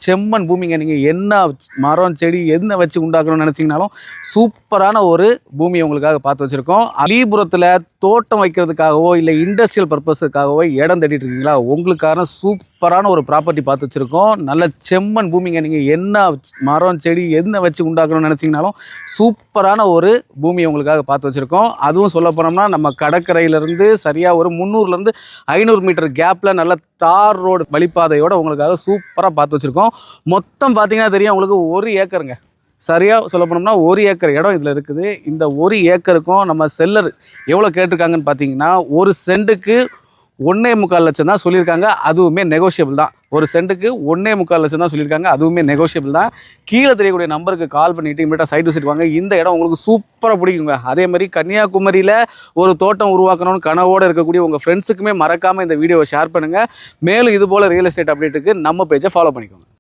செம்மண் பூமிங்க. நீங்கள் என்ன மரம் செடி என்ன வச்சு உண்டாக்கணும்னு நினச்சிங்கனாலும் சூப்பரான ஒரு பூமியை உங்களுக்காக பார்த்து வச்சுருக்கோம். அலிபுரத்தில் தோட்டம் வைக்கிறதுக்காகவோ இல்லை இண்டஸ்ட்ரியல் பர்பஸுக்காகவோ இடம் தேடிட்டு இருக்கீங்களா, உங்களுக்கான சூப்பரான ஒரு ப்ராப்பர்ட்டி பார்த்து வச்சுருக்கோம். நல்ல செம்மண் பூமிங்க. நீங்கள் என்ன மரம் செடி என்ன வச்சு உண்டாக்கணும்னு நினச்சிங்கனாலும் சூப்பரான ஒரு பூமியை உங்களுக்காக பார்த்து வச்சுருக்கோம். அதுவும் சொல்ல போனோம்னா நம்ம கடற்கரையிலேருந்து சரியாக ஒரு 300லேருந்து 500 மீட்டர் கேப்பில் நல்ல தார் ரோடு வழிப்பாதையோடு உங்களுக்காக சூப்பராக பார்த்து வச்சுருக்கோம். மொத்தம் பார்த்தீங்கன்னா தெரியும் உங்களுக்கு 1 ஏக்கருங்க. சரியாக சொல்ல போனோம்னா 1 ஏக்கர் இடம் இதில் இருக்குது. இந்த 1 ஏக்கருக்கும் நம்ம செல்லர் எவ்வளோ கேட்டிருக்காங்கன்னு பார்த்தீங்கன்னா 1 சென்ட்டுக்கு 1.25 லட்சம் தான் சொல்லியிருக்காங்க. அதுவுமே நெகோஷியபிள் தான். 1 சென்ட்டுக்கு 1.25 லட்சம் தான் சொல்லியிருக்காங்க. அதுவுமே நெகோஷியபிள் தான். கீழே தெரியக்கூடிய நம்பருக்கு கால் பண்ணிவிட்டு இமீடியட்டாக சைட் விசிட் வாங்க. இந்த இடம் உங்களுக்கு சூப்பராக பிடிக்குங்க. அதே மாதிரி கன்னியாகுமரியில் ஒரு தோட்டம் உருவாக்கணும்னு கனவோடு இருக்கக்கூடிய உங்கள் ஃப்ரெண்ட்ஸுக்குமே மறக்காமல் இந்த வீடியோவை ஷேர் பண்ணுங்கள். மேலும் இதுபோல் ரியல் எஸ்டேட் அப்டேட்டுக்கு நம்ம பேஜை ஃபாலோ பண்ணிக்கோங்க.